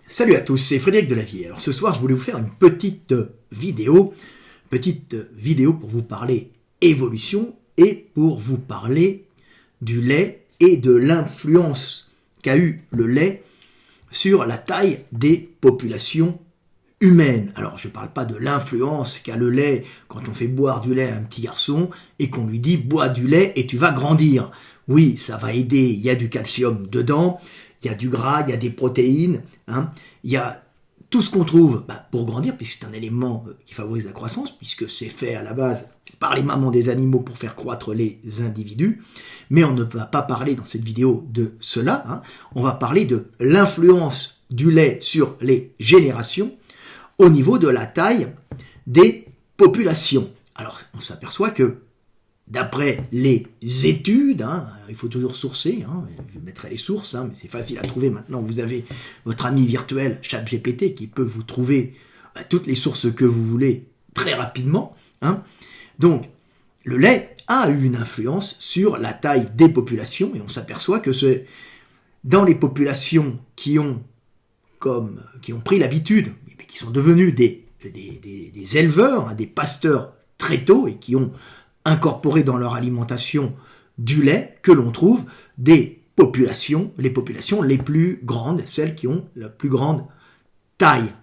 Salut à tous, c'est Frédéric Delavier. Alors ce soir, je voulais vous faire une petite vidéo pour vous parler évolution et pour vous parler du lait et de l'influence qu'a eu le lait sur la taille des populations humaines. Alors je ne parle pas de l'influence qu'a le lait quand on fait boire du lait à un petit garçon et qu'on lui dit « bois du lait et tu vas grandir ». Oui, ça va aider, il y a du calcium dedans, il y a du gras, il y a des protéines, il y a tout ce qu'on trouve pour grandir, puisque c'est un élément qui favorise la croissance, puisque c'est fait à la base par les mamans des animaux pour faire croître les individus. Mais on ne va pas parler dans cette vidéo de cela, on va parler de l'influence du lait sur les générations au niveau de la taille des populations. Alors on s'aperçoit que d'après les études, il faut toujours sourcer, je mettrai les sources, mais c'est facile à trouver maintenant. Vous avez votre ami virtuel ChatGPT qui peut vous trouver toutes les sources que vous voulez très rapidement. Donc, le lait a eu une influence sur la taille des populations et on s'aperçoit que c'est dans les populations qui ont pris l'habitude, qui sont devenus des éleveurs, des pasteurs très tôt et qui ont incorporé dans leur alimentation du lait, que l'on trouve les populations les plus grandes, celles qui ont la plus grande taille.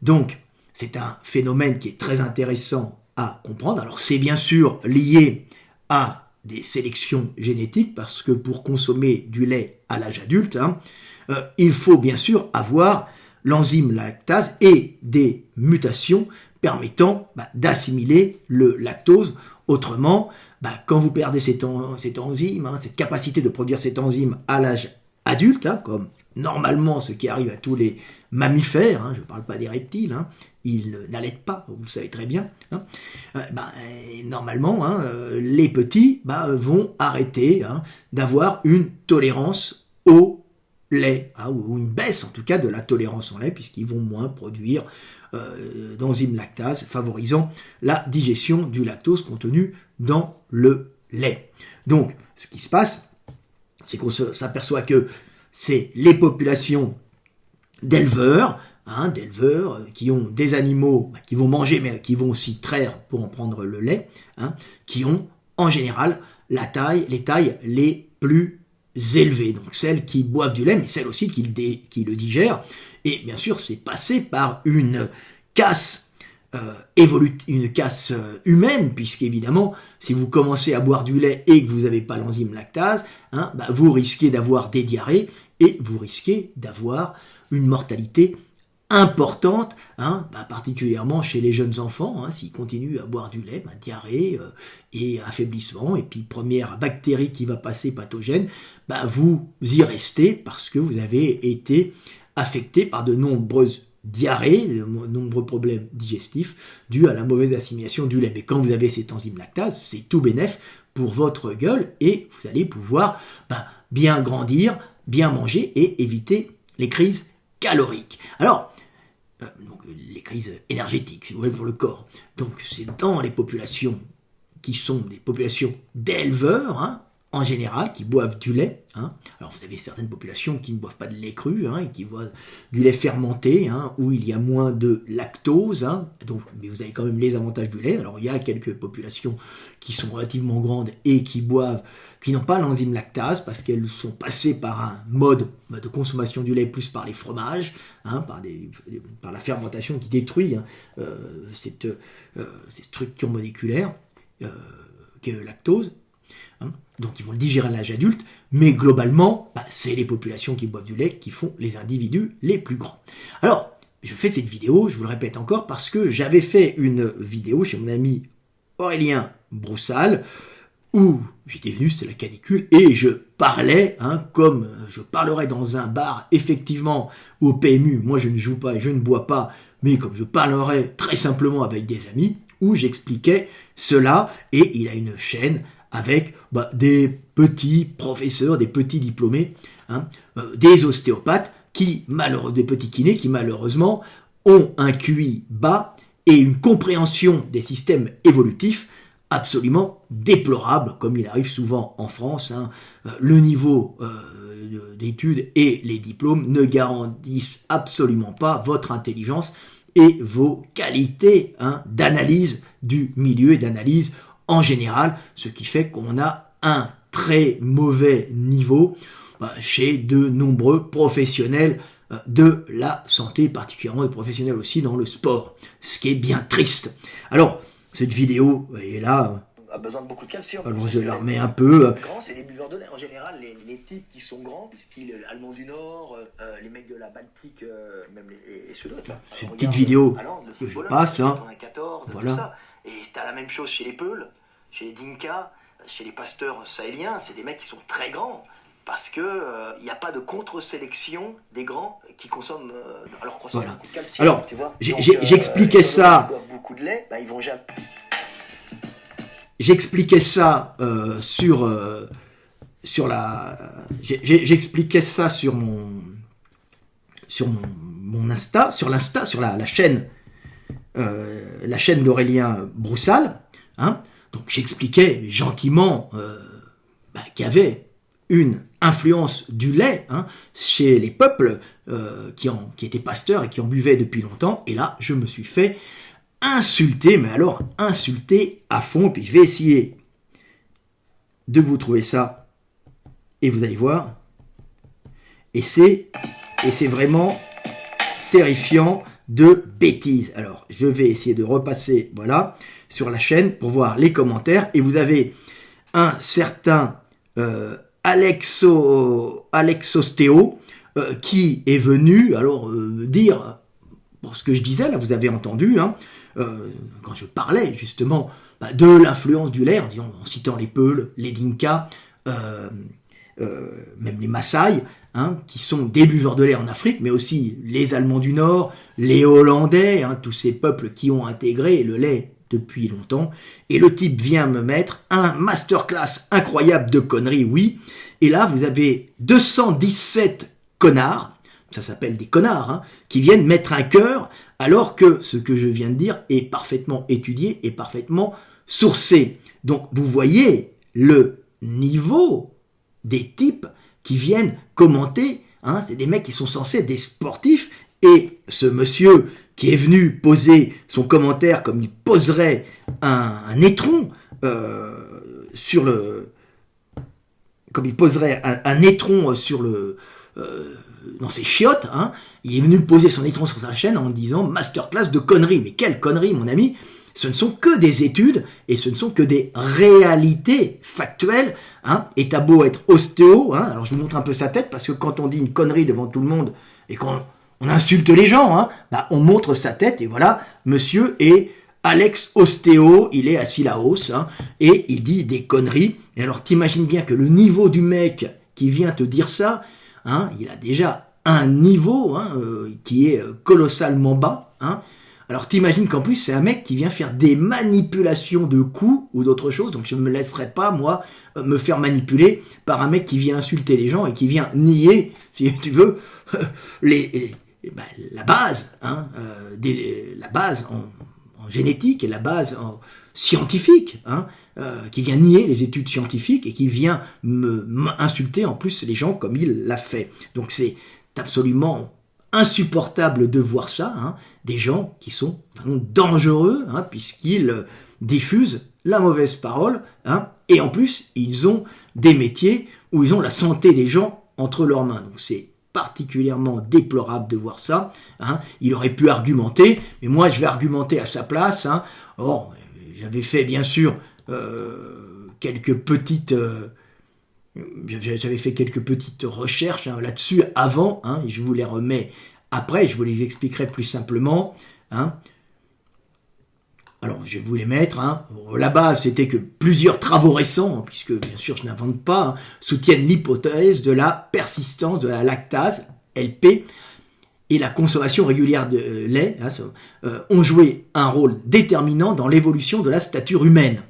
Donc, c'est un phénomène qui est très intéressant à comprendre. Alors, c'est bien sûr lié à des sélections génétiques, parce que pour consommer du lait à l'âge adulte, il faut bien sûr avoir l'enzyme lactase et des mutations permettant d'assimiler le lactose. Autrement, quand vous perdez cette enzyme, cette capacité de produire cette enzyme à l'âge adulte, comme normalement ce qui arrive à tous les mammifères, je ne parle pas des reptiles, ils n'allaitent pas, vous le savez très bien, normalement, les petits vont arrêter d'avoir une tolérance au lait, ou une baisse en tout cas de la tolérance au lait, puisqu'ils vont moins produire d'enzyme lactase, favorisant la digestion du lactose contenu dans le lait. Donc, ce qui se passe, c'est qu'on s'aperçoit que c'est les populations d'éleveurs, qui ont des animaux qui vont manger, mais qui vont aussi traire pour en prendre le lait, qui ont en général les tailles les plus élevées. Donc celles qui boivent du lait, mais celles aussi qui le digèrent. Et bien sûr, c'est passé par une casse humaine, puisqu'évidemment, si vous commencez à boire du lait et que vous n'avez pas l'enzyme lactase, vous risquez d'avoir des diarrhées et vous risquez d'avoir une mortalité importante, particulièrement chez les jeunes enfants, s'ils continuent à boire du lait, diarrhée et affaiblissement, et puis première bactérie qui va passer pathogène, vous y restez parce que vous avez été affecté par de nombreuses diarrhées, de nombreux problèmes digestifs dus à la mauvaise assimilation du lait. Mais quand vous avez cette enzyme lactase, c'est tout bénef pour votre gueule et vous allez pouvoir bien grandir, bien manger et éviter les crises caloriques. Alors, les crises énergétiques, si vous voulez, pour le corps. Donc, c'est dans les populations qui sont des populations d'éleveurs, en général, qui boivent du lait. Alors, vous avez certaines populations qui ne boivent pas de lait cru, et qui boivent du lait fermenté, où il y a moins de lactose, mais vous avez quand même les avantages du lait. Alors, il y a quelques populations qui sont relativement grandes et qui n'ont pas l'enzyme lactase, parce qu'elles sont passées par un mode de consommation du lait plus par les fromages, par la fermentation qui détruit cette structure moléculaire qu'est le lactose. Donc ils vont le digérer à l'âge adulte, mais globalement, c'est les populations qui boivent du lait qui font les individus les plus grands. Alors, je fais cette vidéo, je vous le répète encore, parce que j'avais fait une vidéo chez mon ami Aurélien Broussal, où j'étais venu, c'était la canicule, et je parlais, comme je parlerais dans un bar, effectivement, au PMU, moi je ne joue pas et je ne bois pas, mais comme je parlerais très simplement avec des amis, où j'expliquais cela, et il a une chaîne avec des petits professeurs, des petits diplômés, des ostéopathes, des petits kinés qui malheureusement ont un QI bas et une compréhension des systèmes évolutifs absolument déplorable, comme il arrive souvent en France. Hein. Le niveau d'études et les diplômes ne garantissent absolument pas votre intelligence et vos qualités d'analyse du milieu et d'analyse en général, ce qui fait qu'on a un très mauvais niveau chez de nombreux professionnels de la santé, particulièrement des professionnels aussi dans le sport, ce qui est bien triste. Alors, cette vidéo est là, a besoin de beaucoup de calcium. alors je la remets un peu. Grands, c'est des buveurs de lait. En général, les types qui sont grands, style Allemands du Nord, les mecs de la Baltique, même et ceux d'autres. C'est une petite vidéo Hollande, que je passe. 94, voilà. tout ça. Et t'as la même chose chez les Peuls, chez les Dinka, chez les pasteurs sahéliens. C'est des mecs qui sont très grands. Parce que il n'y a pas de contre-sélection des grands qui consomment alors voilà. beaucoup de calcium. Alors, tu vois. j'expliquais ça. Ils boivent beaucoup de lait, ils vont jamais. J'expliquais ça sur mon Insta, sur la chaîne d'Aurélien Broussal. Hein. Donc j'expliquais gentiment qu'il y avait une influence du lait chez les peuples qui étaient pasteurs et qui en buvaient depuis longtemps. Et là, je me suis fait insulter, mais alors insulter à fond. Puis je vais essayer de vous trouver ça. Et vous allez voir. Et c'est vraiment terrifiant de bêtises. Alors, je vais essayer de repasser, voilà, sur la chaîne pour voir les commentaires. Et vous avez un certain Alexostéo qui est venu alors dire pour ce que je disais là, vous avez entendu quand je parlais justement de l'influence du lait en citant les Peuls, les Dinka, même les Maasai, qui sont des buveurs de lait en Afrique, mais aussi les Allemands du Nord, les Hollandais, tous ces peuples qui ont intégré le lait depuis longtemps, et le type vient me mettre un masterclass incroyable de conneries, oui, et là vous avez 217 connards, ça s'appelle des connards, qui viennent mettre un cœur, alors que ce que je viens de dire est parfaitement étudié et parfaitement sourcé. Donc vous voyez le niveau des types qui viennent commenter, c'est des mecs qui sont censés être des sportifs, et ce monsieur qui est venu poser son commentaire comme il poserait un étron sur le... Comme il poserait un étron sur le... dans ses chiottes, il est venu poser son étron sur sa chaîne en disant « Masterclass de conneries ». Mais quelle connerie, mon ami! Ce ne sont que des études et ce ne sont que des réalités factuelles. Et t'as beau être ostéo, alors je vous montre un peu sa tête parce que quand on dit une connerie devant tout le monde et qu'on insulte les gens, on montre sa tête et voilà, monsieur est Alex Ostéo, il est assis là-haut et il dit des conneries. Et alors t'imagines bien que le niveau du mec qui vient te dire ça, il a déjà un niveau qui est colossalement bas. Alors t'imagines qu'en plus c'est un mec qui vient faire des manipulations de coups ou d'autres choses, donc je ne me laisserai pas moi me faire manipuler par un mec qui vient insulter les gens et qui vient nier, si tu veux, la base, la base en génétique et la base en scientifique, qui vient nier les études scientifiques et qui vient m'insulter en plus les gens comme il l'a fait. Donc c'est absolument insupportable de voir ça, des gens qui sont vraiment dangereux, puisqu'ils diffusent la mauvaise parole, et en plus ils ont des métiers où ils ont la santé des gens entre leurs mains. Donc c'est particulièrement déplorable de voir ça. Il aurait pu argumenter, mais moi je vais argumenter à sa place. Or, j'avais fait bien sûr quelques petites recherches là-dessus avant, et je vous les remets après, je vous les expliquerai plus simplement. Alors, je vais vous les mettre. La base, c'était que plusieurs travaux récents, puisque bien sûr je n'invente pas, soutiennent l'hypothèse de la persistance de la lactase, LP, et la consommation régulière de lait ont joué un rôle déterminant dans l'évolution de la stature humaine.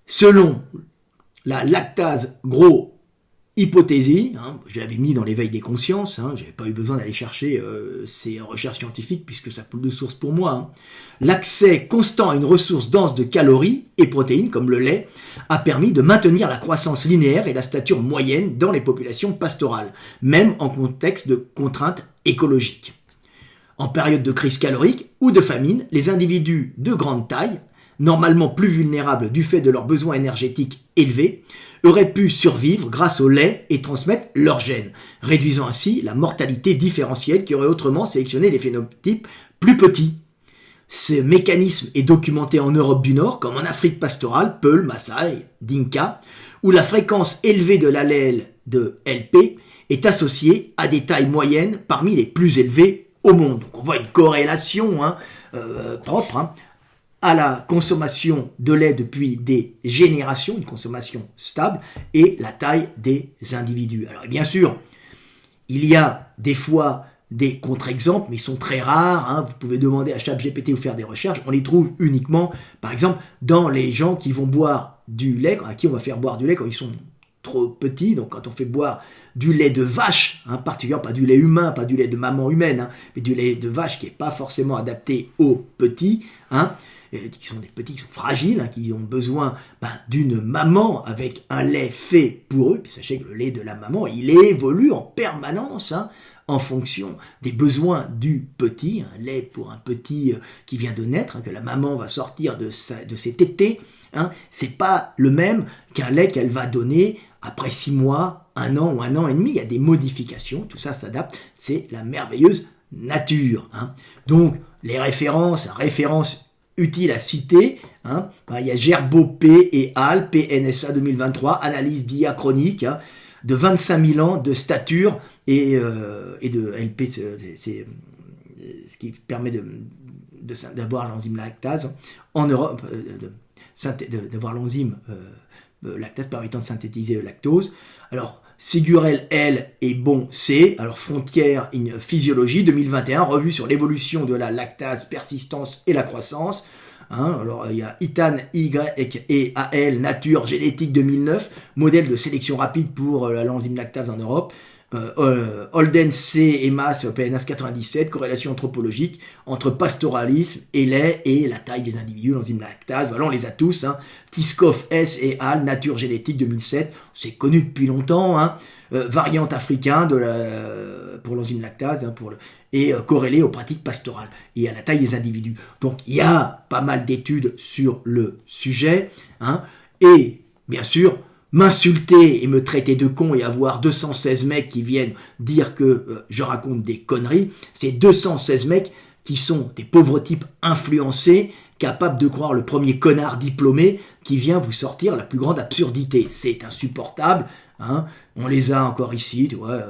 Selon la lactase hypothésie, hein, je l'avais mis dans l'éveil des consciences, hein, j'avais pas eu besoin d'aller chercher ces recherches scientifiques puisque ça coule de source pour moi. Hein. L'accès constant à une ressource dense de calories et protéines comme le lait a permis de maintenir la croissance linéaire et la stature moyenne dans les populations pastorales, même en contexte de contraintes écologiques. En période de crise calorique ou de famine, les individus de grande taille, normalement plus vulnérables du fait de leurs besoins énergétiques élevés, auraient pu survivre grâce au lait et transmettre leurs gènes, réduisant ainsi la mortalité différentielle qui aurait autrement sélectionné les phénotypes plus petits. Ce mécanisme est documenté en Europe du Nord comme en Afrique pastorale, Peul, Maasai, Dinka, où la fréquence élevée de l'allèle de LP est associée à des tailles moyennes parmi les plus élevées au monde. Donc on voit une corrélation propre à la consommation de lait depuis des générations, une consommation stable, et la taille des individus. Alors bien sûr, il y a des fois des contre-exemples, mais ils sont très rares. Hein. Vous pouvez demander à ChatGPT ou faire des recherches. On les trouve uniquement, par exemple, dans les gens qui vont boire du lait, à qui on va faire boire du lait quand ils sont trop petits. Donc quand on fait boire du lait de vache, hein, particulièrement pas du lait humain, pas du lait de maman humaine, hein, mais du lait de vache qui n'est pas forcément adapté aux petits, hein, qui sont des petits, qui sont fragiles, hein, qui ont besoin d'une maman avec un lait fait pour eux. Puis sachez que le lait de la maman, il évolue en permanence, hein, en fonction des besoins du petit, un lait pour un petit qui vient de naître, hein, que la maman va sortir de ses tétés, hein, c'est pas le même qu'un lait qu'elle va donner après 6 mois, 1 an ou 1 an et demi. Il y a des modifications, tout ça s'adapte, c'est la merveilleuse nature. Hein. Donc, les références utiles à citer, hein, il y a Gerbeau P et al, PNSA 2023, analyse diachronique, hein, de 25 000 ans de stature et de LP, c'est ce qui permet d'avoir l'enzyme lactase en Europe, d'avoir l'enzyme lactase permettant de synthétiser le lactose. Alors, Sigurel L et Bon C, alors Frontières in Physiologie 2021, revue sur l'évolution de la lactase, persistance et la croissance. Hein, alors il y a Itan Y et AL Nature Génétique 2009, modèle de sélection rapide pour l'enzyme lactase en Europe. Holden C et Mass PNAS 97, corrélation anthropologique entre pastoralisme et lait et la taille des individus, l'enzyme lactase. Voilà, on les a tous. Hein. Tiskov S et al Nature Génétique 2007, c'est connu depuis longtemps. Hein. Variante africain pour l'enzyme lactase, hein, et corrélé aux pratiques pastorales et à la taille des individus. Donc il y a pas mal d'études sur le sujet, hein, et bien sûr m'insulter et me traiter de con et avoir 216 mecs qui viennent dire que je raconte des conneries, c'est 216 mecs qui sont des pauvres types influencés, capables de croire le premier connard diplômé qui vient vous sortir la plus grande absurdité. C'est insupportable, hein. On les a encore ici, tu vois.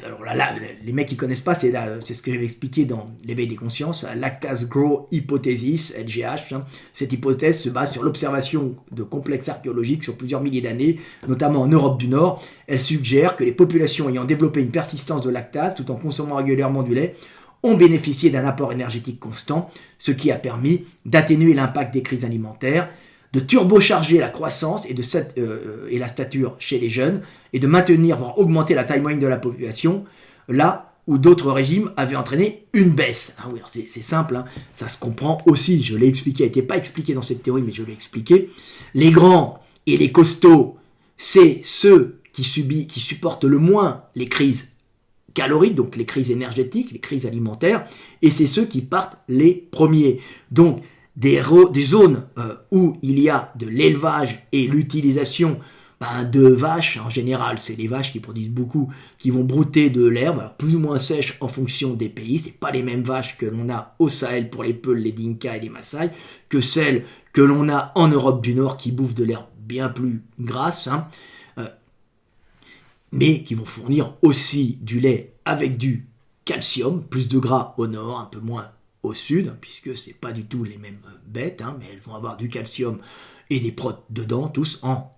Alors là, les mecs qui connaissent pas, c'est ce que j'avais expliqué dans l'éveil des consciences, lactase grow hypothesis, LGH. Hein. Cette hypothèse se base sur l'observation de complexes archéologiques sur plusieurs milliers d'années, notamment en Europe du Nord. Elle suggère que les populations ayant développé une persistance de lactase tout en consommant régulièrement du lait ont bénéficié d'un apport énergétique constant, ce qui a permis d'atténuer l'impact des crises alimentaires, de turbocharger la croissance et la stature chez les jeunes, et de maintenir, voire augmenter la taille moyenne de la population, là où d'autres régimes avaient entraîné une baisse. Ah oui, alors c'est simple, hein, ça se comprend aussi, je l'ai expliqué, elle n'était pas expliqué dans cette théorie, mais je l'ai expliqué. Les grands et les costauds, c'est ceux qui supportent le moins les crises caloriques, donc les crises énergétiques, les crises alimentaires, et c'est ceux qui partent les premiers. Donc, des zones où il y a de l'élevage et l'utilisation de vaches, en général, c'est les vaches qui produisent beaucoup, qui vont brouter de l'herbe, plus ou moins sèche en fonction des pays. C'est pas les mêmes vaches que l'on a au Sahel pour les Peuls, les Dinka et les Maasai, que celles que l'on a en Europe du Nord qui bouffent de l'herbe bien plus grasse, hein, mais qui vont fournir aussi du lait avec du calcium, plus de gras au nord, un peu moins au sud, puisque c'est pas du tout les mêmes bêtes, hein, mais elles vont avoir du calcium et des protes dedans, tous en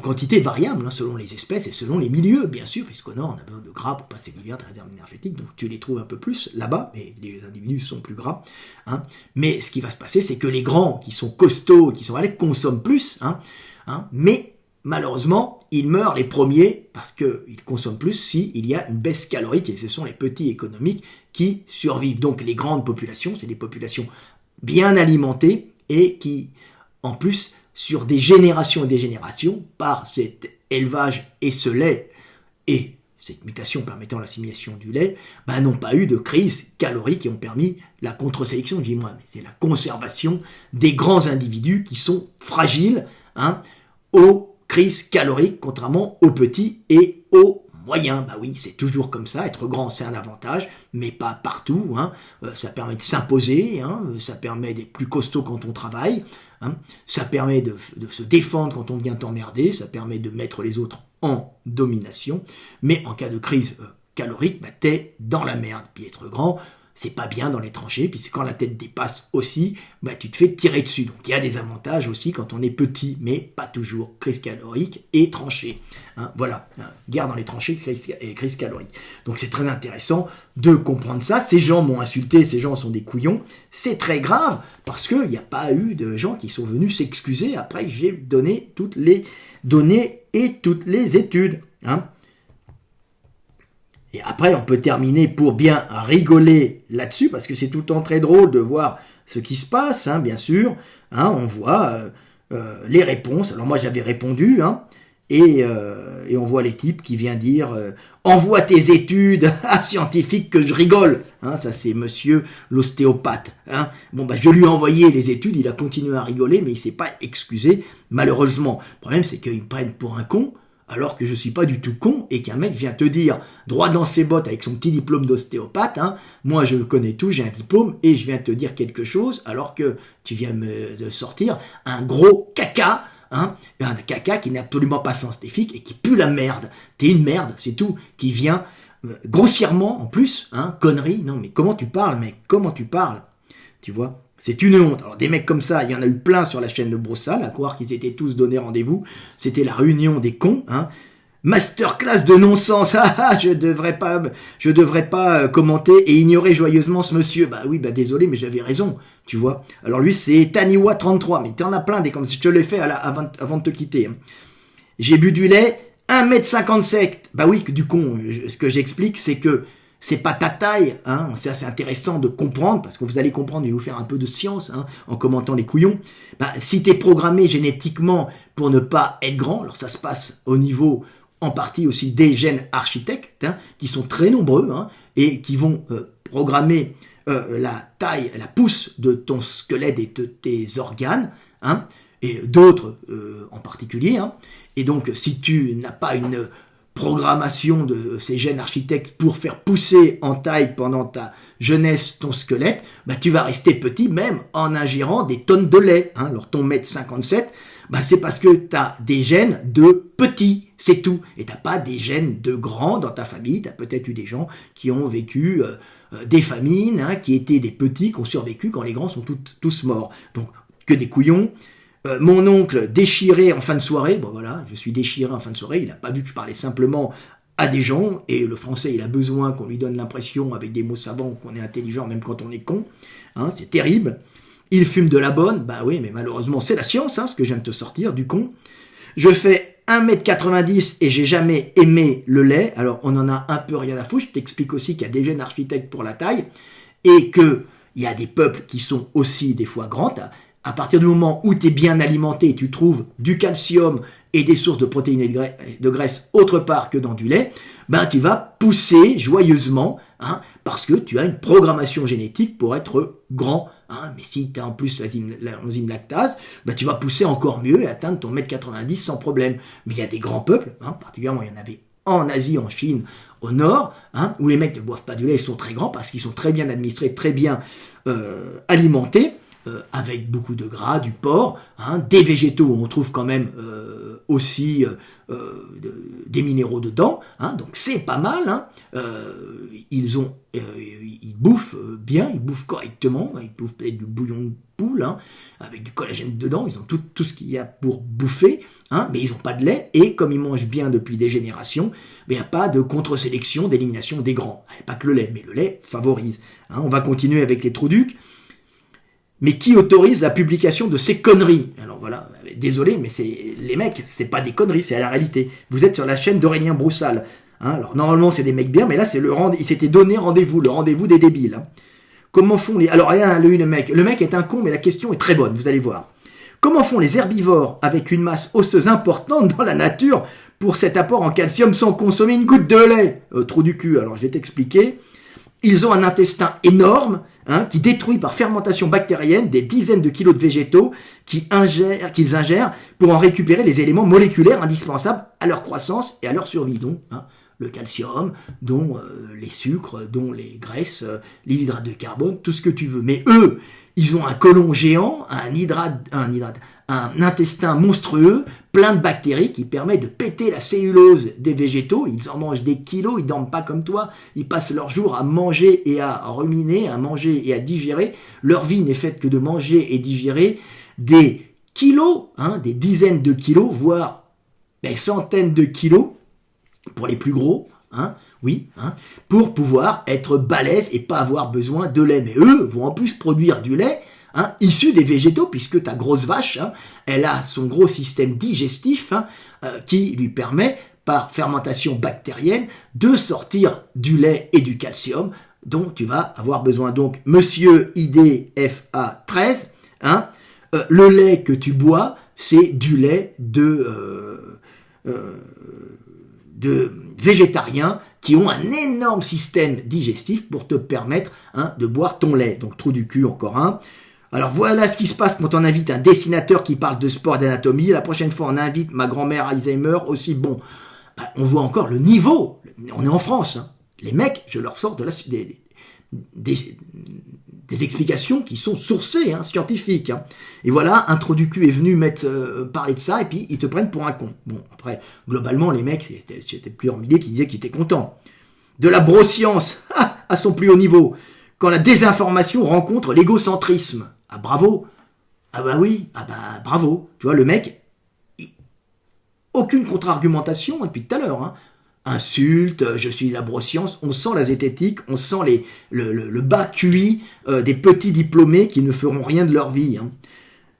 quantité variable, hein, selon les espèces et selon les milieux, bien sûr, puisqu'au nord, on a besoin de gras pour passer l'hiver, de réserve énergétique, donc tu les trouves un peu plus là-bas, mais les individus sont plus gras. Hein. Mais ce qui va se passer, c'est que les grands, qui sont costauds, qui sont allés, consomment plus, hein, mais malheureusement, ils meurent les premiers parce qu'ils consomment plus s'il y a une baisse calorique, et ce sont les petits économiques qui survivent. Donc les grandes populations, c'est des populations bien alimentées et qui, en plus, sur des générations et des générations, par cet élevage et ce lait et cette mutation permettant l'assimilation du lait, n'ont pas eu de crise calorique et ont permis la contre-sélection, dis-moi, mais c'est la conservation des grands individus qui sont fragiles aux crises caloriques, contrairement aux petits et aux moyens. Oui, c'est toujours comme ça, être grand c'est un avantage, mais pas partout, ça permet de s'imposer, ça permet d'être plus costaud quand on travaille, ça permet de se défendre quand on vient t'emmerder, ça permet de mettre les autres en domination, mais en cas de crise calorique, t'es dans la merde. Puis être grand, c'est pas bien dans les tranchées, puisque quand la tête dépasse aussi, tu te fais tirer dessus. Donc il y a des avantages aussi quand on est petit, mais pas toujours. Crise calorique et tranchée. Voilà, guerre dans les tranchées, crise calorique. Donc c'est très intéressant de comprendre ça. Ces gens m'ont insulté, ces gens sont des couillons. C'est très grave, parce qu'il n'y a pas eu de gens qui sont venus s'excuser après que j'ai donné toutes les données et toutes les études. Et après, on peut terminer pour bien rigoler là-dessus, parce que c'est tout le temps très drôle de voir ce qui se passe, bien sûr. On voit les réponses. Alors moi, j'avais répondu, et on voit les types qui viennent dire « Envoie tes études à scientifique que je rigole !» Ça, c'est monsieur l'ostéopathe. Je lui ai envoyé les études, il a continué à rigoler, mais il ne s'est pas excusé, malheureusement. Le problème, c'est qu'ils me prennent pour un con, alors que je suis pas du tout con, et qu'un mec vient te dire, droit dans ses bottes avec son petit diplôme d'ostéopathe, moi je connais tout, j'ai un diplôme, et je viens te dire quelque chose, alors que tu viens de sortir un gros caca, un caca qui n'est absolument pas scientifique, et qui pue la merde. T'es une merde, c'est tout, qui vient grossièrement, en plus, connerie, non mais comment tu parles, mec, comment tu parles, tu vois. C'est une honte. Alors des mecs comme ça, il y en a eu plein sur la chaîne de Broussal, à croire qu'ils étaient tous donnés rendez-vous. C'était la réunion des cons, Masterclass de non-sens. Je devrais pas commenter et ignorer joyeusement ce monsieur. Désolé, mais j'avais raison, tu vois. Alors lui, c'est Taniwa33, mais t'en as plein des comme ça. Je te l'ai fait avant de te quitter. J'ai bu du lait, 1m57. Du con. Ce que j'explique, c'est que c'est pas ta taille, c'est assez intéressant de comprendre, parce que vous allez comprendre, je vais vous faire un peu de science, en commentant les couillons. Si t'es programmé génétiquement pour ne pas être grand, alors ça se passe au niveau, en partie aussi des gènes architectes, qui sont très nombreux, et qui vont programmer la taille, la pousse de ton squelette et de tes organes, et d'autres en particulier, et donc si tu n'as pas une programmation de ces gènes architectes pour faire pousser en taille pendant ta jeunesse ton squelette, tu vas rester petit même en ingérant des tonnes de lait. Alors ton 1m57, c'est parce que tu as des gènes de petits, c'est tout. Et tu n'as pas des gènes de grands dans ta famille. Tu as peut-être eu des gens qui ont vécu des famines, qui étaient des petits, qui ont survécu quand les grands sont tous morts. Donc que des couillons. Mon oncle déchiré en fin de soirée, je suis déchiré en fin de soirée, il n'a pas vu que je parlais simplement à des gens, et le français il a besoin qu'on lui donne l'impression avec des mots savants qu'on est intelligent même quand on est con, c'est terrible. Il fume de la bonne, oui mais malheureusement c'est la science, ce que je viens de te sortir du con. Je fais 1m90 et j'ai jamais aimé le lait, alors on en a un peu rien à foutre, je t'explique aussi qu'il y a des gènes architectes pour la taille, et qu'il y a des peuples qui sont aussi des fois grands. À partir du moment où tu es bien alimenté, tu trouves du calcium et des sources de protéines et de graisse autre part que dans du lait, tu vas pousser joyeusement, parce que tu as une programmation génétique pour être grand. Mais si tu as en plus l'enzyme lactase, tu vas pousser encore mieux et atteindre ton 1m90 sans problème. Mais il y a des grands peuples, particulièrement il y en avait en Asie, en Chine, au nord, où les mecs ne boivent pas du lait, ils sont très grands parce qu'ils sont très bien administrés, très bien alimentés, avec beaucoup de gras, du porc, des végétaux où on trouve quand même aussi des minéraux dedans, donc c'est pas mal. Ils bouffent bien, ils bouffent correctement, ils bouffent peut-être du bouillon de poule, avec du collagène dedans, ils ont tout ce qu'il y a pour bouffer, mais ils n'ont pas de lait, et comme ils mangent bien depuis des générations, il n'y a pas de contre-sélection, d'élimination des grands. Pas que le lait, mais le lait favorise. On va continuer avec les trous-ducs. Mais qui autorise la publication de ces conneries? Alors voilà, désolé, mais les mecs, c'est pas des conneries, c'est la réalité. Vous êtes sur la chaîne d'Aurélien Broussal. Hein, alors normalement c'est des mecs bien, mais là c'est il s'était donné rendez-vous, le rendez-vous des débiles. Hein. Comment font les... Alors rien, le mec est un con, mais la question est très bonne, vous allez voir. Comment font les herbivores avec une masse osseuse importante dans la nature pour cet apport en calcium sans consommer une goutte de lait? Trou du cul, alors je vais t'expliquer. Ils ont un intestin énorme, hein, qui détruit par fermentation bactérienne des dizaines de kilos de végétaux qu'ils ingèrent pour en récupérer les éléments moléculaires indispensables à leur croissance et à leur survie. Donc, hein, le calcium, dont les sucres, dont les graisses, les hydrates de carbone, tout ce que tu veux. Mais eux, ils ont un côlon géant, un intestin monstrueux, plein de bactéries qui permet de péter la cellulose des végétaux. Ils en mangent des kilos, ils dorment pas comme toi. Ils passent leur jour à manger et à ruminer, à manger et à digérer. Leur vie n'est faite que de manger et digérer des kilos, hein, des dizaines de kilos, voire des centaines de kilos pour les plus gros, hein, oui, hein, pour pouvoir être balèze et pas avoir besoin de lait. Mais eux vont en plus produire du lait, hein, issu des végétaux, puisque ta grosse vache, hein, elle a son gros système digestif, hein, qui lui permet, par fermentation bactérienne, de sortir du lait et du calcium dont tu vas avoir besoin. Donc, monsieur IDFA 13, hein, le lait que tu bois, c'est du lait de végétariens qui ont un énorme système digestif pour te permettre, hein, de boire ton lait. Donc, trou du cul, encore un. Alors, voilà ce qui se passe quand on invite un dessinateur qui parle de sport et d'anatomie. La prochaine fois, on invite ma grand-mère Alzheimer aussi. Bon, bah, on voit encore le niveau. On est en France. Hein. Les mecs, je leur sors des explications qui sont sourcées, hein, scientifiques. Hein. Et voilà, un trou du cul est venu parler de ça, et puis ils te prennent pour un con. Bon, après, globalement, les mecs, c'était plusieurs milliers qui disaient qu'ils étaient contents. De la broscience à son plus haut niveau, quand la désinformation rencontre l'égocentrisme. Ah bravo. Ah bah oui, ah bah bravo. Tu vois, le mec, aucune contre-argumentation depuis tout à l'heure, hein. Insulte, je suis la broscience, on sent la zététique, on sent le bas QI des petits diplômés qui ne feront rien de leur vie. Hein.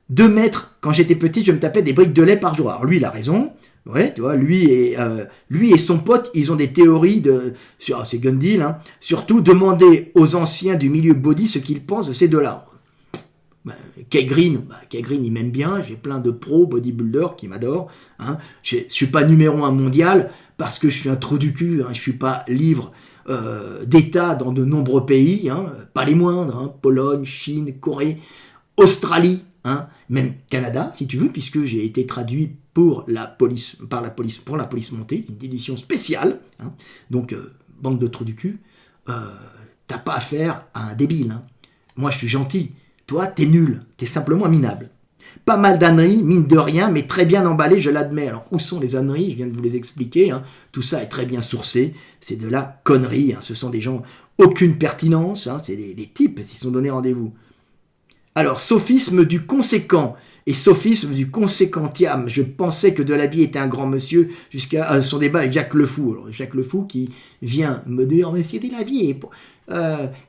2 mètres, quand j'étais petit, je me tapais des briques de lait par jour. Alors lui, il a raison. Ouais, tu vois, lui et son pote, ils ont des théories c'est Gundil, hein. Surtout, demander aux anciens du milieu body ce qu'ils pensent de ces deux-là. Kay Green, il m'aime bien, j'ai plein de pros bodybuilders qui m'adorent. Hein. Je suis pas numéro 1 mondial parce que je suis un trou du cul, hein. Je suis pas livre d'État dans de nombreux pays, hein. Pas les moindres, hein. Pologne, Chine, Corée, Australie, hein. Même Canada, si tu veux, puisque j'ai été traduit pour la police montée, une édition spéciale. Hein. Donc, bande de trous du cul, t'as pas affaire à un débile. Hein. Moi, je suis gentil. Toi, t'es nul, t'es simplement minable. Pas mal d'âneries, mine de rien, mais très bien emballées, je l'admets. Alors, où sont les âneries? Je viens de vous les expliquer. Hein. Tout ça est très bien sourcé. C'est de la connerie. Hein. Ce sont des gens, aucune pertinence. Hein. C'est des types qui se sont donné rendez-vous. Alors, sophisme du conséquent et sophisme du conséquentiam. Je pensais que Delaby était un grand monsieur jusqu'à son débat avec Jacques Le Fou. Alors, Jacques Le Fou qui vient me dire, mais c'est Delaby,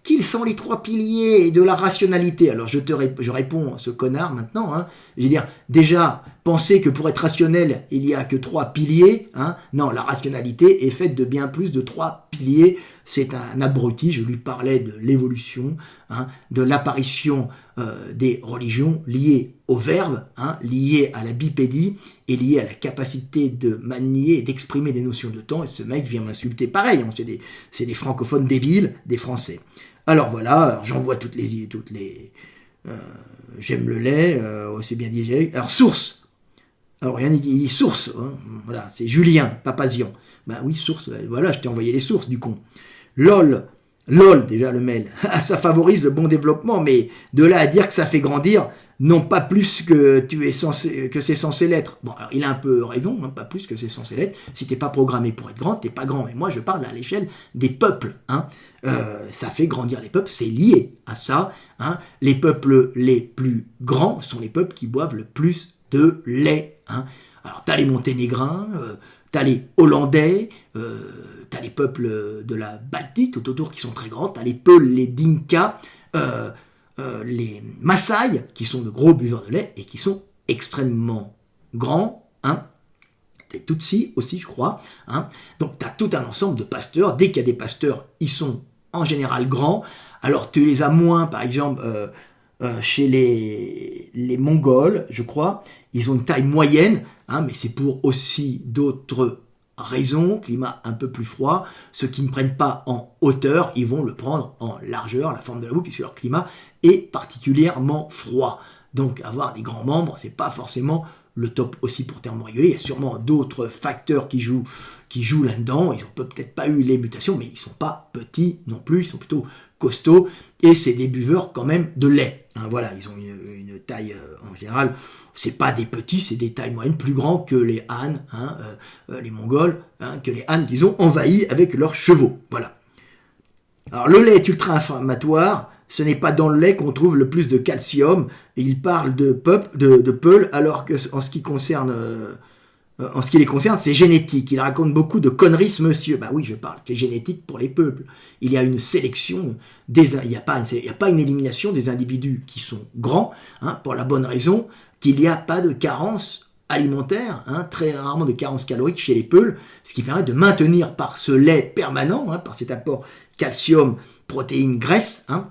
qu'ils sont les 3 piliers de la rationalité. Alors je réponds à ce connard maintenant. Hein. Je veux dire, déjà, penser que pour être rationnel, il n'y a que 3 piliers. Hein. Non, la rationalité est faite de bien plus de 3 piliers. C'est un abruti. Je lui parlais de l'évolution, hein, de l'apparition des religions liées au verbe, hein, liées à la bipédie et liées à la capacité de manier et d'exprimer des notions de temps. Et ce mec vient m'insulter pareil. Hein. C'est des francophones débiles, des Français. Alors voilà, j'envoie toutes les j'aime le lait, c'est bien digéré. Alors source. Alors rien dit source. Hein. Voilà, c'est Julien Papazian. Ben oui, source. Voilà, je t'ai envoyé les sources du con. LOL, déjà le mail, ça favorise le bon développement, mais de là à dire que ça fait grandir, non pas plus que c'est censé l'être. Bon, alors il a un peu raison, hein, pas plus que c'est censé l'être. Si t'es pas programmé pour être grand, t'es pas grand. Et moi, je parle à l'échelle des peuples. Hein. Ça fait grandir les peuples, c'est lié à ça. Hein. Les peuples les plus grands sont les peuples qui boivent le plus de lait. Hein. Alors t'as les Monténégrins, t'as les Hollandais, t'as les peuples de la Baltique tout autour qui sont très grands, t'as les Peuls, les Dinka, les Maasai, qui sont de gros buveurs de lait et qui sont extrêmement grands, hein. Des Tutsis aussi, je crois, hein. Donc tu as tout un ensemble de pasteurs. Dès qu'il y a des pasteurs, ils sont en général grands. Alors tu les as moins, par exemple, chez les Mongols, je crois, ils ont une taille moyenne, hein, mais c'est pour aussi d'autres raisons, climat un peu plus froid. Ceux qui ne prennent pas en hauteur, ils vont le prendre en largeur, la forme de la boue, puisque leur climat est particulièrement froid. Donc avoir des grands membres, c'est pas forcément le top aussi pour thermoréguler. Il y a sûrement d'autres facteurs qui jouent là-dedans. Ils n'ont peut-être pas eu les mutations, mais ils sont pas petits non plus, ils sont plutôt costauds, et c'est des buveurs quand même de lait. Hein, voilà, ils ont une taille en général, c'est pas des petits, c'est des tailles moyennes, plus grands que les Han, hein, les Mongols, hein, que les Han qu'ils ont envahis avec leurs chevaux. Voilà. Alors le lait est ultra-inflammatoire. Ce n'est pas dans le lait qu'on trouve le plus de calcium. Et il parle de Peul, alors que en ce qui les concerne, c'est génétique. Il raconte beaucoup de conneries, ce monsieur. Ben oui, je parle, c'est génétique pour les peuples. Il y a une sélection, il n'y a pas une élimination des individus qui sont grands, hein, pour la bonne raison qu'il n'y a pas de carence alimentaire, hein, très rarement de carence calorique chez les peuls, ce qui permet de maintenir par ce lait permanent, hein, par cet apport calcium, protéines, graisse, hein,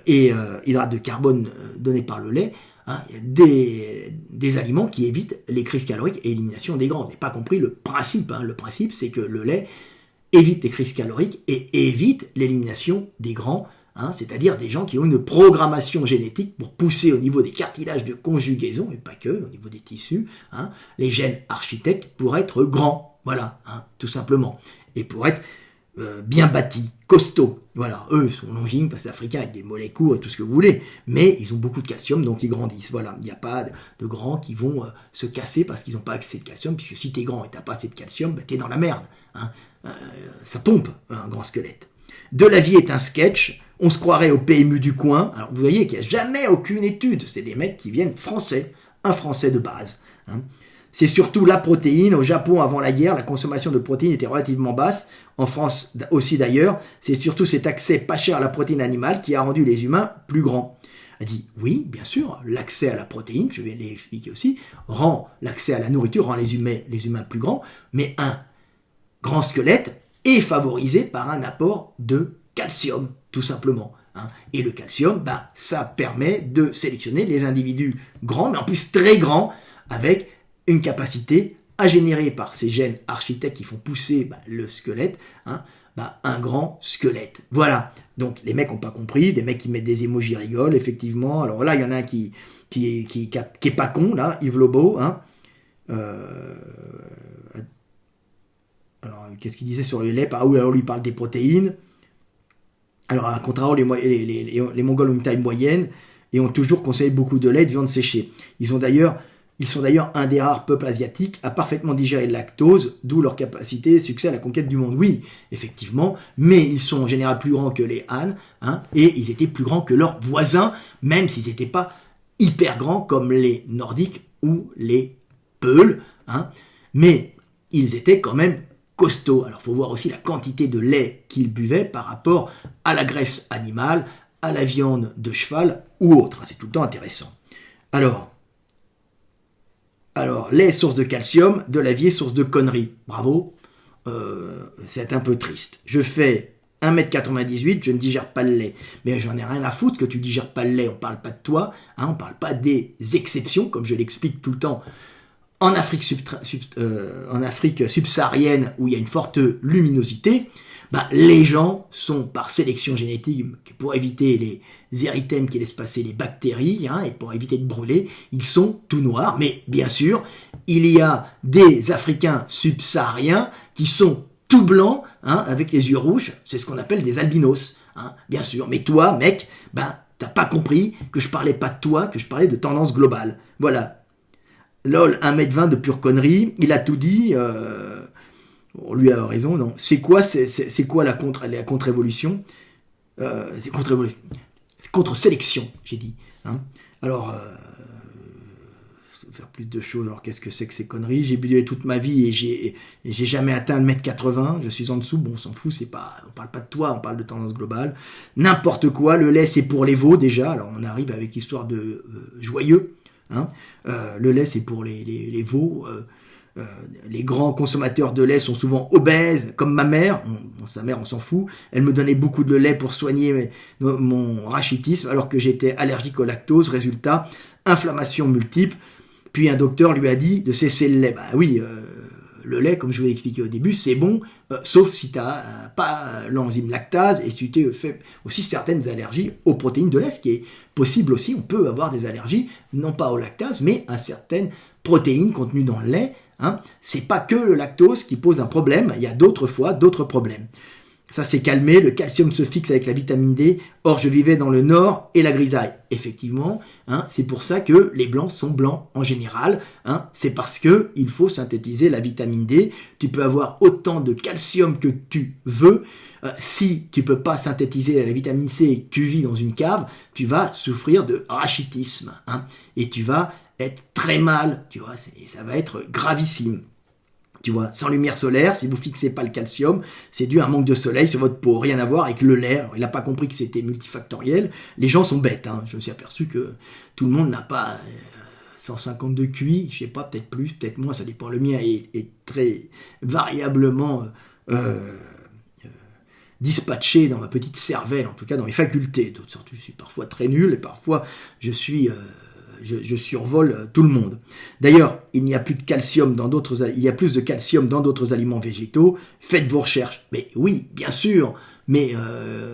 et hydrates de carbone donnés par le lait, hein, des aliments qui évitent les crises caloriques et l'élimination des grands. Vous n'avez pas compris le principe. Hein. Le principe, c'est que le lait évite les crises caloriques et évite l'élimination des grands, hein, c'est-à-dire des gens qui ont une programmation génétique pour pousser au niveau des cartilages de conjugaison, et pas que, au niveau des tissus, hein, les gènes architectes pour être grands. Voilà, hein, tout simplement. Et pour être bien bâtis, costauds. Voilà, eux sont longilignes, parce que c'est africain, avec des mollets courts et tout ce que vous voulez, mais ils ont beaucoup de calcium, donc ils grandissent. Voilà, il n'y a pas de grands qui vont se casser parce qu'ils n'ont pas assez de calcium, puisque si t'es grand et t'as pas assez de calcium, ben t'es dans la merde. Hein. Ça pompe, un grand squelette. De la vie est un sketch, on se croirait au PMU du coin. Alors vous voyez qu'il n'y a jamais aucune étude, c'est des mecs qui viennent français, un français de base. Hein. C'est surtout la protéine. Au Japon, avant la guerre, la consommation de protéines était relativement basse. En France aussi d'ailleurs. C'est surtout cet accès pas cher à la protéine animale qui a rendu les humains plus grands. Elle dit, oui, bien sûr, l'accès à la protéine, je vais l'expliquer aussi, l'accès à la nourriture rend les humains plus grands, mais un grand squelette est favorisé par un apport de calcium, tout simplement. Hein. Et le calcium, ça permet de sélectionner les individus grands, mais en plus très grands, avec une capacité à générer par ces gènes architectes qui font pousser le squelette, hein, un grand squelette. Voilà. Donc les mecs n'ont pas compris, des mecs qui mettent des émojis rigolent, effectivement. Alors là, il y en a un qui est pas con, là, Yves Lobo. Hein. Alors, qu'est-ce qu'il disait sur le lait? Ah oui, alors lui, il parle des protéines. Alors, à contrario, les Mongols ont une taille moyenne et ont toujours conseillé beaucoup de lait et de viande séchée. Ils sont d'ailleurs un des rares peuples asiatiques à parfaitement digérer le lactose, d'où leur capacité et succès à la conquête du monde. Oui, effectivement, mais ils sont en général plus grands que les Han, hein, et ils étaient plus grands que leurs voisins, même s'ils n'étaient pas hyper grands comme les Nordiques ou les Peuls, hein, mais ils étaient quand même costauds. Alors, il faut voir aussi la quantité de lait qu'ils buvaient par rapport à la graisse animale, à la viande de cheval ou autre. C'est tout le temps intéressant. Alors, lait, source de calcium, de la vie, source de conneries. Bravo, c'est un peu triste. Je fais 1m98, je ne digère pas le lait. Mais j'en ai rien à foutre que tu digères pas le lait. On parle pas de toi, hein, on parle pas des exceptions, comme je l'explique tout le temps. En Afrique subsaharienne, où il y a une forte luminosité, les gens sont par sélection génétique, pour éviter les érythèmes qui laissent passer les bactéries, hein, et pour éviter de brûler, ils sont tout noirs. Mais bien sûr, il y a des Africains subsahariens qui sont tout blancs, hein, avec les yeux rouges. C'est ce qu'on appelle des albinos, hein, bien sûr. Mais toi, mec, t'as pas compris que je parlais pas de toi, que je parlais de tendance globale. Voilà. Lol, 1m20 de pure connerie, il a tout dit, lui a raison, non. C'est quoi la contre-évolution? C'est contre-sélection, j'ai dit. Hein. Alors, faire plus de choses. Alors qu'est-ce que c'est que ces conneries? J'ai bu du lait toute ma vie et j'ai jamais atteint le 1m80. Je suis en dessous. Bon, on s'en fout, on parle pas de toi, on parle de tendance globale. N'importe quoi. Le lait, c'est pour les veaux déjà. Alors on arrive avec histoire de joyeux. Hein. Le lait, c'est pour les veaux. Les grands consommateurs de lait sont souvent obèses, comme ma mère. Sa mère, on s'en fout. Elle me donnait beaucoup de lait pour soigner mon rachitisme, alors que j'étais allergique au lactose. Résultat, inflammation multiple. Puis un docteur lui a dit de cesser le lait. Bah oui, le lait, comme je vous l'ai expliqué au début, c'est bon, sauf si tu n'as pas l'enzyme lactase et si tu fais aussi certaines allergies aux protéines de lait, ce qui est possible aussi. On peut avoir des allergies, non pas au lactase, mais à certaines protéines contenues dans le lait. Hein. C'est pas que le lactose qui pose un problème, il y a d'autres problèmes. Ça s'est calmé, le calcium se fixe avec la vitamine D. Or, je vivais dans le nord et la grisaille. Effectivement, hein, c'est pour ça que les blancs sont blancs en général. Hein, c'est parce que il faut synthétiser la vitamine D. Tu peux avoir autant de calcium que tu veux. Si tu peux pas synthétiser la vitamine C et que tu vis dans une cave, tu vas souffrir de rachitisme. Hein, et tu vas être très mal, tu vois, ça va être gravissime. Tu vois, sans lumière solaire, si vous fixez pas le calcium, c'est dû à un manque de soleil sur votre peau. Rien à voir avec le lait. Alors, il n'a pas compris que c'était multifactoriel. Les gens sont bêtes. Hein. Je me suis aperçu que tout le monde n'a pas 152 QI. Je sais pas, peut-être plus, peut-être moins. Ça dépend. Le mien est très variablement dispatché dans ma petite cervelle, en tout cas dans mes facultés. D'autres sortes, je suis parfois très nul et parfois je survole tout le monde. D'ailleurs, il y a plus de calcium dans d'autres aliments végétaux. Faites vos recherches. Mais oui, bien sûr. Mais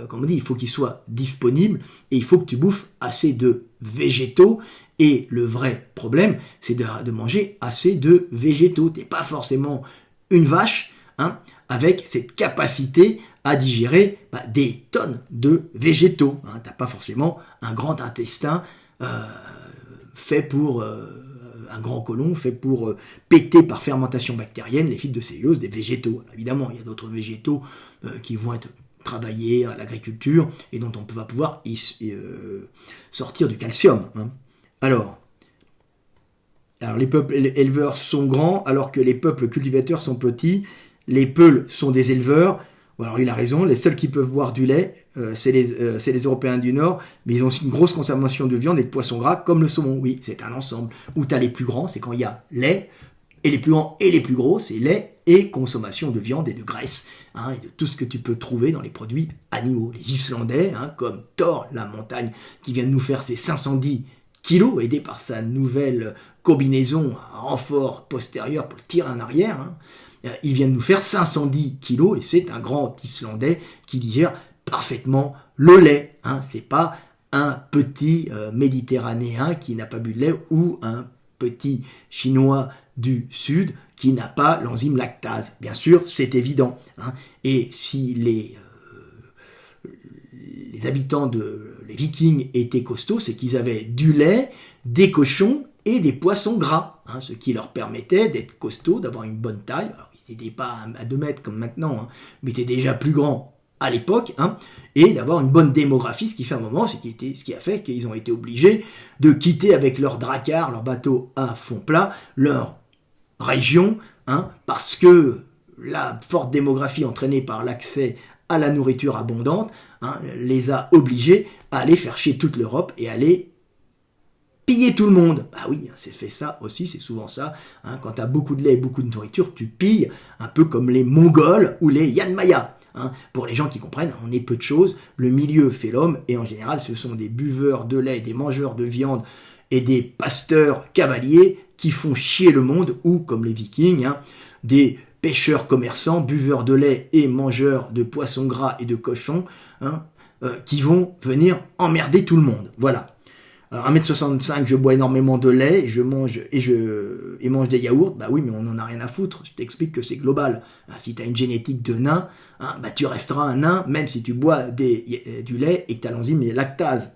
comme on dit, il faut qu'il soit disponible et il faut que tu bouffes assez de végétaux. Et le vrai problème, c'est de manger assez de végétaux. T'es pas forcément une vache, hein, avec cette capacité à digérer des tonnes de végétaux. Hein. T'as pas forcément un grand intestin fait pour un grand côlon, fait pour péter par fermentation bactérienne les fibres de cellulose des végétaux. Alors, évidemment, il y a d'autres végétaux qui vont être travaillés à l'agriculture et dont on va pouvoir sortir du calcium. Hein. Alors, les peuples éleveurs sont grands alors que les peuples cultivateurs sont petits. Les peuls sont des éleveurs. Alors il a raison, les seuls qui peuvent boire du lait, c'est les Européens du Nord, mais ils ont aussi une grosse consommation de viande et de poissons gras, comme le saumon. Oui, c'est un ensemble. Où tu as les plus grands, c'est quand il y a lait, et les plus grands et les plus gros, c'est lait et consommation de viande et de graisse, hein, et de tout ce que tu peux trouver dans les produits animaux. Les Islandais, hein, comme Thor, la montagne, qui vient de nous faire ses 510 kilos, aidé par sa nouvelle combinaison à renfort postérieur pour le tir en arrière, hein, il vient de nous faire 510 kilos et c'est un grand Islandais qui digère parfaitement le lait. Hein. C'est pas un petit Méditerranéen qui n'a pas bu de lait ou un petit Chinois du Sud qui n'a pas l'enzyme lactase. Bien sûr, c'est évident. Hein. Et si les habitants les Vikings étaient costauds, c'est qu'ils avaient du lait, des cochons et des poissons gras, hein, ce qui leur permettait d'être costauds, d'avoir une bonne taille. Alors, ils n'étaient pas à 2 mètres comme maintenant, hein, mais ils étaient déjà plus grands à l'époque, hein, et d'avoir une bonne démographie, ce qui fait un moment, ce qui a fait qu'ils ont été obligés de quitter avec leur dracard, leur bateau à fond plat, leur région, hein, parce que la forte démographie entraînée par l'accès à la nourriture abondante, hein, les a obligés à aller faire chier toute l'Europe et aller piller tout le monde. Bah oui, c'est fait ça aussi, c'est souvent ça. Hein, quand tu as beaucoup de lait et beaucoup de nourriture, tu pilles, un peu comme les Mongols ou les Yan Maya. Hein. Pour les gens qui comprennent, on est peu de choses, le milieu fait l'homme, et en général, ce sont des buveurs de lait, des mangeurs de viande et des pasteurs cavaliers qui font chier le monde, ou, comme les Vikings, hein, des pêcheurs commerçants, buveurs de lait et mangeurs de poissons gras et de cochons, hein, qui vont venir emmerder tout le monde. Voilà. Alors 1m65, je bois énormément de lait, et je mange des yaourts. Bah oui, mais on n'en a rien à foutre. Je t'explique que c'est global. Si tu as une génétique de nain, hein, bah tu resteras un nain, même si tu bois du lait et que tu as l'enzyme lactase.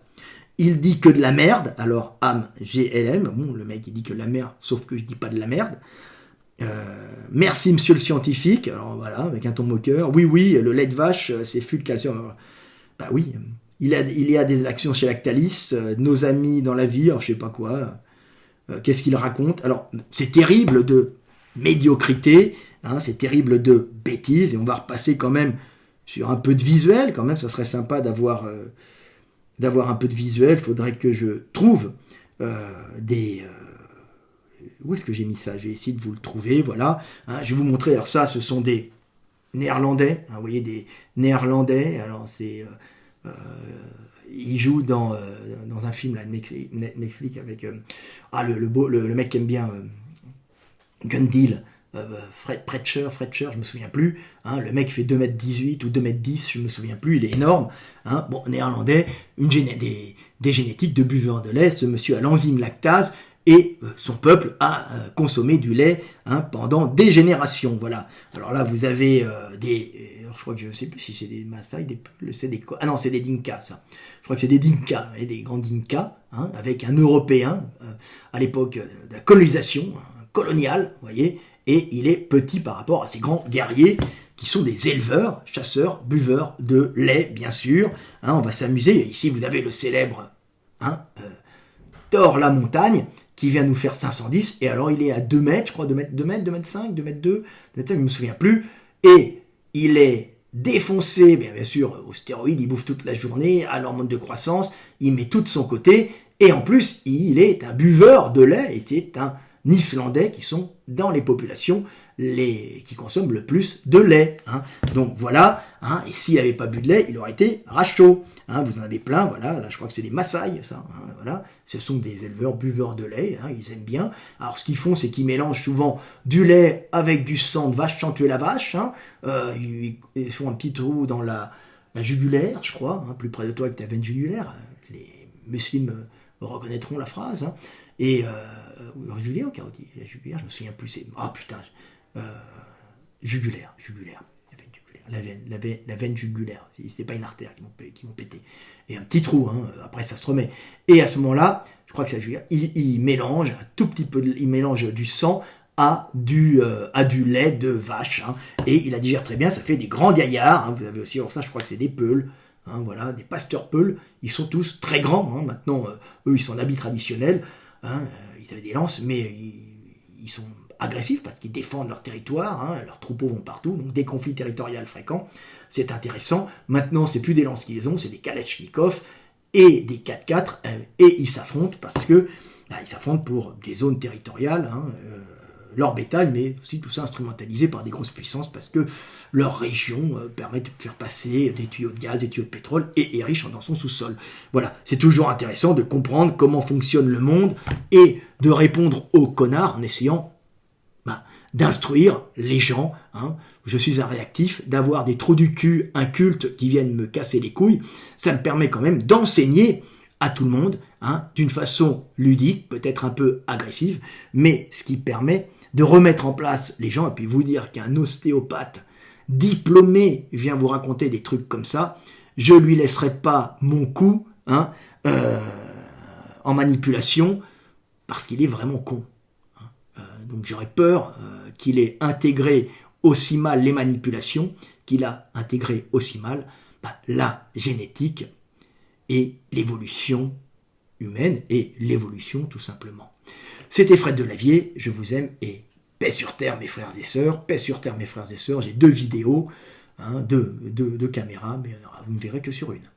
Il dit que de la merde, alors GLM, bon, le mec il dit que de la merde, sauf que je dis pas de la merde. Merci monsieur le scientifique, alors voilà, avec un ton moqueur. Oui, le lait de vache, c'est fût de calcium. Alors, bah oui, il y a des actions chez Lactalis, nos amis dans la vie, alors je sais pas quoi. Qu'est-ce qu'il raconte? Alors, c'est terrible de médiocrité, hein, c'est terrible de bêtises, et on va repasser quand même sur un peu de visuel, quand même, ça serait sympa d'avoir un peu de visuel. Il faudrait que je trouve des... où est-ce que j'ai mis ça? Je vais essayer de vous le trouver, voilà. Hein, je vais vous montrer, alors ça, ce sont des Néerlandais, hein, vous voyez, des Néerlandais, alors c'est... il joue dans un film là, Netflix avec le mec qui aime bien Gun Deal, Fred Pretcher, je me souviens plus, hein, le mec fait 2m18 ou 2m10, je me souviens plus, il est énorme, hein, bon, néerlandais, des génétiques de buveurs de lait, ce monsieur a l'enzyme lactase, et son peuple a consommé du lait, hein, pendant des générations, voilà. Alors là, vous avez je crois que je ne sais plus si c'est des Maasai, c'est des quoi. Ah non, c'est des Dinka, ça. Je crois que c'est des Dinka, et des grands Dinka, hein, avec un Européen, à l'époque de la colonisation, coloniale, vous voyez, et il est petit par rapport à ces grands guerriers qui sont des éleveurs, chasseurs, buveurs de lait, bien sûr. Hein, on va s'amuser. Ici, vous avez le célèbre Thor la montagne, qui vient nous faire 510, et alors il est à 2 mètres, je crois, 2 mètres 5, 2 mètres 2, je ne me souviens plus, et il est défoncé, bien sûr, aux stéroïdes, il bouffe toute la journée, à l'hormone de croissance, il met tout de son côté, et en plus, il est un buveur de lait, et c'est un Islandais qui sont dans les populations qui consomment le plus de lait. Hein. Donc voilà, hein, et s'il n'avait pas bu de lait, il aurait été rachaud. Hein, vous en avez plein, voilà, là je crois que c'est des Maasai, ça, hein, voilà. Ce sont des éleveurs buveurs de lait, hein, ils aiment bien. Alors ce qu'ils font, c'est qu'ils mélangent souvent du lait avec du sang de vache sans tuer la vache. Hein. Ils font un petit trou dans la jugulaire, je crois, hein, plus près de toi que ta veine jugulaire. Les musulmans reconnaîtront la phrase. Hein. Et jugulaire ou carotis? La jugulaire, je me souviens plus. Ah putain, jugulaire. La veine jugulaire, c'est pas une artère qui vont péter. Et un petit trou, hein, après ça se remet. Et à ce moment-là, je crois que c'est jugulaire, il mélange un tout petit peu, il mélange du sang à du lait de vache. Hein, et il la digère très bien, ça fait des grands gaillards. Hein, vous avez aussi, alors ça, je crois que c'est des peuls. Hein, voilà, des pasteurs peuls. Ils sont tous très grands. Hein, maintenant, eux, ils sont en habit traditionnel. Hein, ils avaient des lances, mais ils sont agressifs parce qu'ils défendent leur territoire, hein, leurs troupeaux vont partout, donc des conflits territoriaux fréquents, c'est intéressant. Maintenant, c'est plus des lances qu'ils ont, c'est des Kalachnikov et des 4x4, et ils s'affrontent parce que ils s'affrontent pour des zones territoriales, hein, leur bétail, mais aussi tout ça instrumentalisé par des grosses puissances parce que leur région permet de faire passer des tuyaux de gaz, des tuyaux de pétrole et est riche dans son sous-sol. Voilà, c'est toujours intéressant de comprendre comment fonctionne le monde et de répondre aux connards en essayant d'instruire les gens. Hein. Je suis un réactif, d'avoir des trous du cul incultes qui viennent me casser les couilles, ça me permet quand même d'enseigner à tout le monde, hein, d'une façon ludique, peut-être un peu agressive, mais ce qui permet de remettre en place les gens, et puis vous dire qu'un ostéopathe diplômé vient vous raconter des trucs comme ça, je lui laisserai pas mon coup, hein, en manipulation, parce qu'il est vraiment con. Donc j'aurais peur qu'il ait intégré aussi mal les manipulations, qu'il a intégré aussi mal la génétique et l'évolution humaine et l'évolution tout simplement. C'était Fred Delavier, je vous aime et paix sur terre mes frères et sœurs, paix sur terre mes frères et sœurs, j'ai 2 vidéos, hein, deux caméras, mais vous ne verrez que sur une.